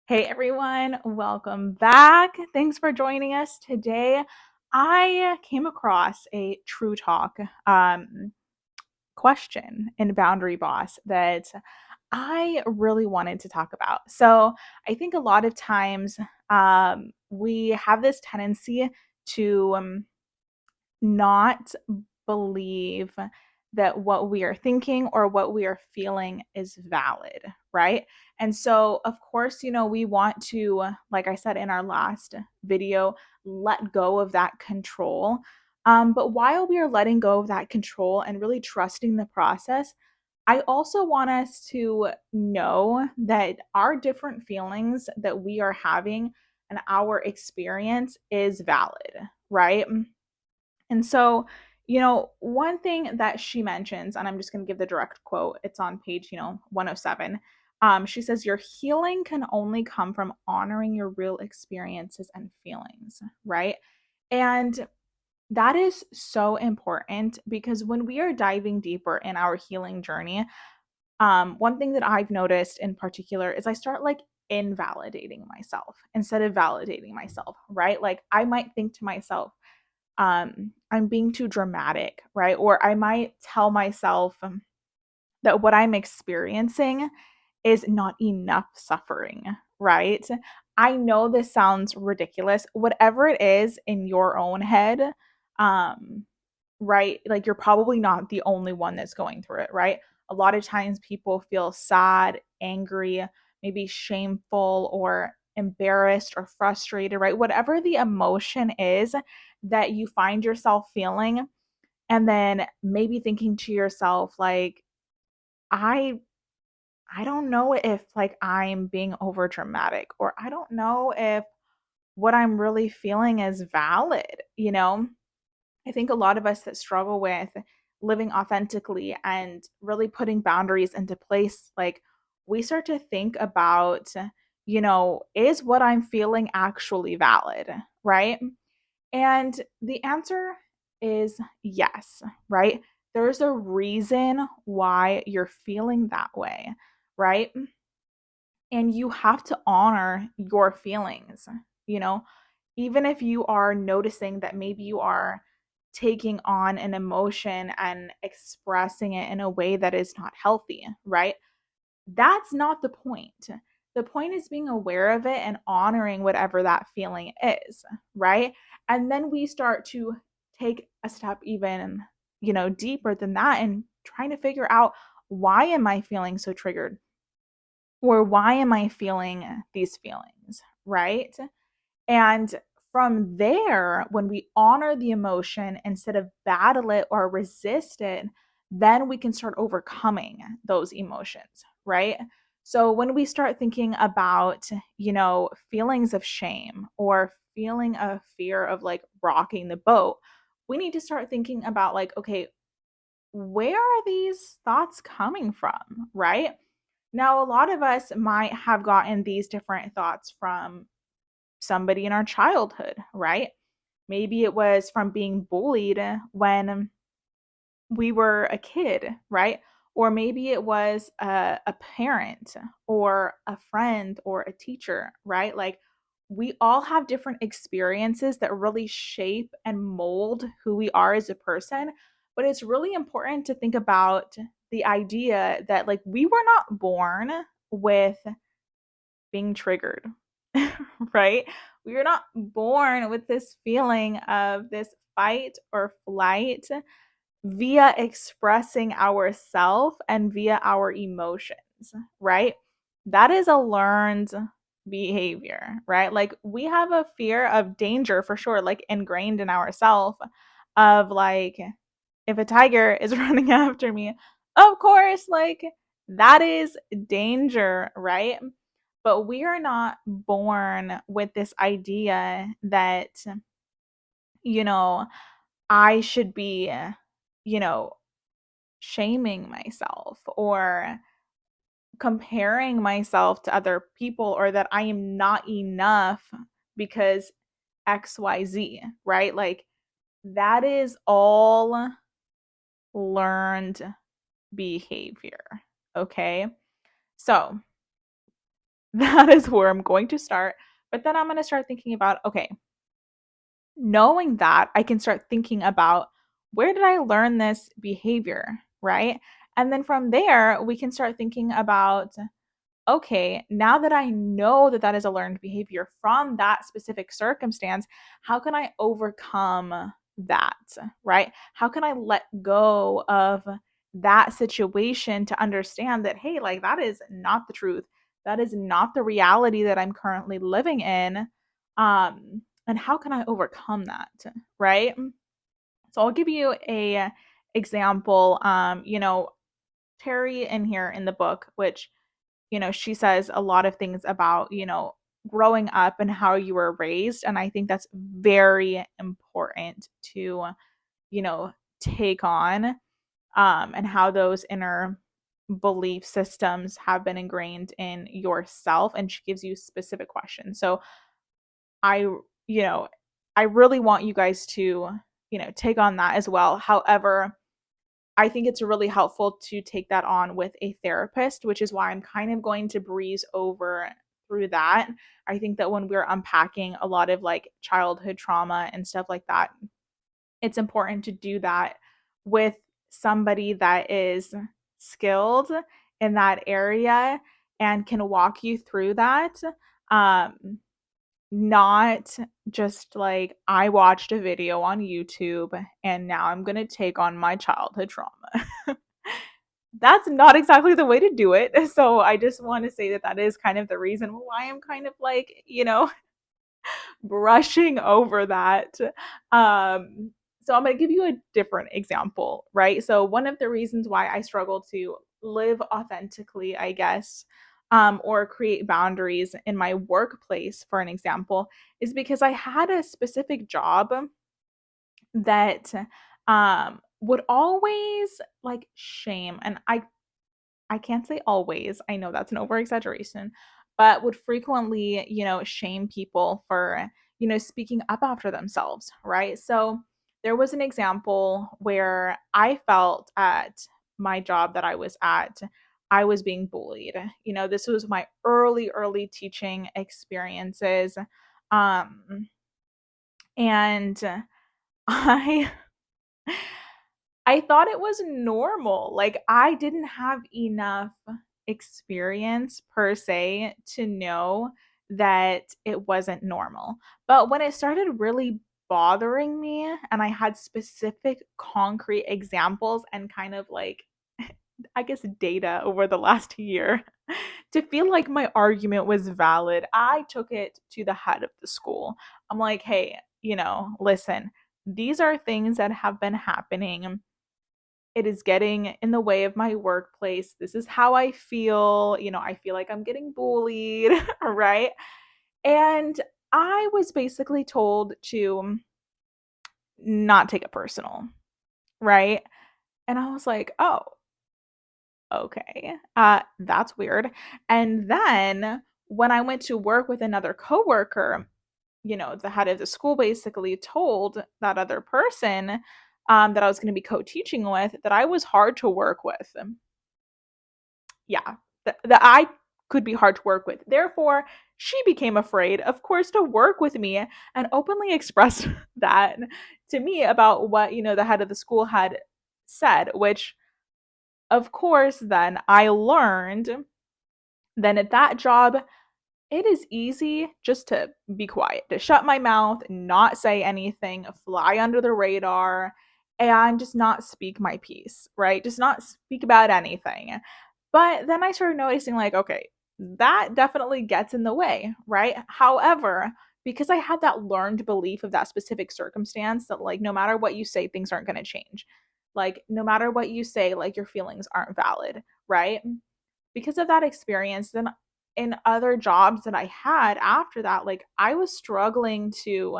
Hey everyone, welcome back. Thanks for joining us today. I came across a True Talk question in Boundary Boss that I really wanted to talk about. So, I think a lot of times we have this tendency to not believe that what we are thinking or what we are feeling is valid, right? And so, of course, we want to, like I said in our last video, let go of that control. But while we are letting go of that control and really trusting the process, I also want us to know that our different feelings that we are having and our experience is valid, right? And so, one thing that she mentions, and I'm just going to give the direct quote, it's on page, 107. She says, your healing can only come from honoring your real experiences and feelings, right? And that is so important because when we are diving deeper in our healing journey, one thing that I've noticed in particular is I start like invalidating myself instead of validating myself, right? Like I might think to myself, I'm being too dramatic, right? Or I might tell myself that what I'm experiencing is not enough suffering, right? I know this sounds ridiculous. Whatever it is in your own head, um, right? Like you're probably not the only one that's going through it, right? A lot of times people feel sad, angry, maybe shameful or embarrassed or frustrated, right? Whatever the emotion is that you find yourself feeling, and then maybe thinking to yourself, like, I I don't know if like I'm being over dramatic, or I don't know if what I'm really feeling is valid. I think a lot of us that struggle with living authentically and really putting boundaries into place, like we start to think about, is what I'm feeling actually valid, right? And the answer is yes, right? There's a reason why you're feeling that way, right? And you have to honor your feelings, you know, even if you are noticing that maybe you are taking on an emotion and expressing it in a way that is not healthy, right? That's not the point. The point is being aware of it and honoring whatever that feeling is, right? And then we start to take a step even, deeper than that and trying to figure out, why am I feeling so triggered? Or why am I feeling these feelings, right? And from there, when we honor the emotion instead of battle it or resist it, then we can start overcoming those emotions, right? So when we start thinking about, feelings of shame or feeling of fear of like rocking the boat, we need to start thinking about like, okay, where are these thoughts coming from, right? Now, a lot of us might have gotten these different thoughts from somebody in our childhood, right? Maybe it was from being bullied when we were a kid, right? Or maybe it was a parent or a friend or a teacher, right? Like we all have different experiences that really shape and mold who we are as a person. But it's really important to think about the idea that, like, we were not born with being triggered, right? We are not born with this feeling of this fight or flight via expressing ourself and via our emotions, right? That is a learned behavior, right? Like we have a fear of danger for sure, like ingrained in ourself, of like, if a tiger is running after me, of course, like that is danger, right? But we are not born with this idea that, you know, I should be, you know, shaming myself or comparing myself to other people, or that I am not enough because XYZ, right? Like that is all learned behavior. Okay. So That is where I'm going to start. But then I'm going to start thinking about, okay, knowing that, I can start thinking about where did I learn this behavior, right? And then from there, we can start thinking about, okay, now that I know that that is a learned behavior from that specific circumstance, how can I overcome that, right? How can I let go of that situation to understand that, hey, like that is not the truth. That is not the reality that I'm currently living in. And how can I overcome that, right? So I'll give you a example. Terry in here in the book, which she says a lot of things about, growing up and how you were raised. And I think that's very important to, you know, take on, and how those inner belief systems have been ingrained in yourself. And she gives you specific questions. So I, you know, I really want you guys to, take on that as well. However, I think it's really helpful to take that on with a therapist, which is why I'm kind of going to breeze over through that. I think that when we're unpacking a lot of like childhood trauma and stuff like that, it's important to do that with somebody that is skilled in that area and can walk you through that. Um, Not just like I watched a video on YouTube and now I'm going to take on my childhood trauma. That's not exactly the way to do it. So I just want to say that that is kind of the reason why I'm kind of like, brushing over that. So I'm going to give you a different example, right? So one of the reasons why I struggle to live authentically, I guess, or create boundaries in my workplace, for an example, is because I had a specific job that would always like shame, and I can't say always, I know that's an over exaggeration, but would frequently, shame people for, speaking up after themselves, right? So there was an example where I felt at my job that I was at, I was being bullied. This was my early teaching experiences. Um, and I I thought it was normal. Like, I didn't have enough experience per se to know that it wasn't normal. But when it started really bothering me and I had specific concrete examples and kind of like, I guess, data over the last year to feel like my argument was valid, I took it to the head of the school. I'm like, hey, listen, these are things that have been happening. It is getting in the way of my workplace. This is how I feel. I feel like I'm getting bullied, right? And I was basically told to not take it personal, right? And I was like, oh, okay. That's weird. And then when I went to work with another coworker, the head of the school basically told that other person, that I was going to be co-teaching with, that I was hard to work with. Yeah, the I could be hard to work with. Therefore, she became afraid, of course, to work with me and openly expressed that to me about what, the head of the school had said, which, of course, then I learned then at that job, it is easy just to be quiet, to shut my mouth, not say anything, fly under the radar, and just not speak my piece, right? Just not speak about anything. But then I started noticing, like, okay, that definitely gets in the way, right? However, because I had that learned belief of that specific circumstance that, like, no matter what you say, things aren't going to change. Like, no matter what you say, like, your feelings aren't valid, right? Because of that experience, then in other jobs that I had after that, like, I was struggling to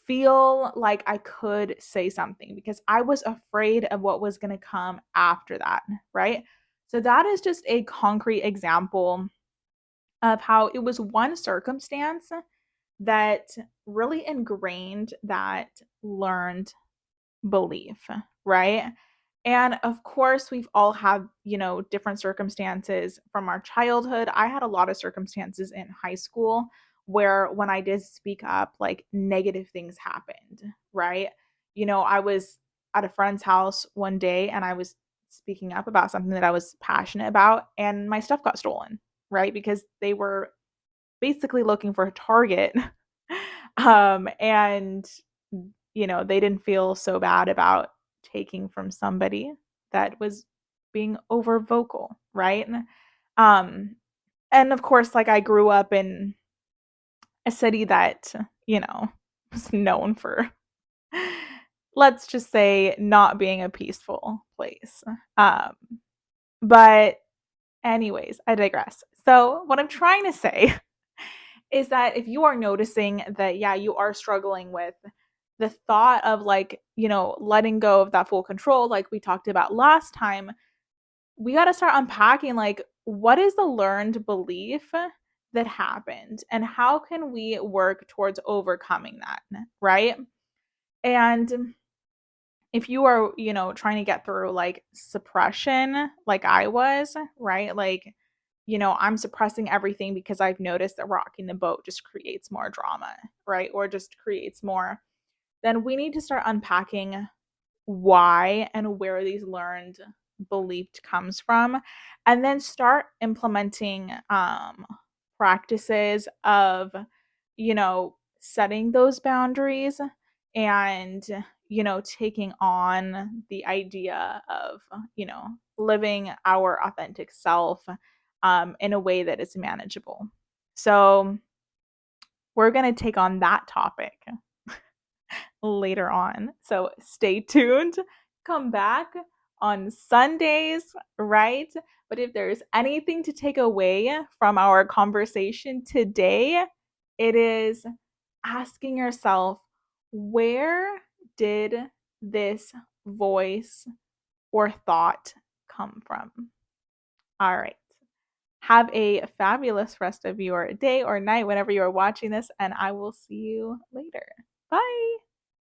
feel like I could say something because I was afraid of what was going to come after that, right? So that is just a concrete example of how it was one circumstance that really ingrained that learned belief, right? And of course, we've all had, different circumstances from our childhood. I had a lot of circumstances in high school where when I did speak up, like negative things happened, right? I was at a friend's house one day and I was speaking up about something that I was passionate about, and my stuff got stolen, right? Because they were basically looking for a target. And they didn't feel so bad about taking from somebody that was being over vocal, right? Um and of course, like, I grew up in a city that, was known for, let's just say, not being a peaceful place. Um but anyways, I digress. So, what I'm trying to say is that if you are noticing that, yeah, you are struggling with the thought of, like, letting go of that full control, like we talked about last time, we got to start unpacking, like, what is the learned belief that happened and how can we work towards overcoming that, right? And if you are, trying to get through like suppression, like I was, right? Like, I'm suppressing everything because I've noticed that rocking the boat just creates more drama, right? Or just creates more. Then we need to start unpacking why and where these learned beliefs comes from, and then start implementing practices of, setting those boundaries, and taking on the idea of, living our authentic self, in a way that is manageable. So we're going to take on that topic later on. So stay tuned. Come back on Sundays, right? But if there's anything to take away from our conversation today, it is asking yourself, where did this voice or thought come from? All right. Have a fabulous rest of your day or night whenever you are watching this, and I will see you later. Bye.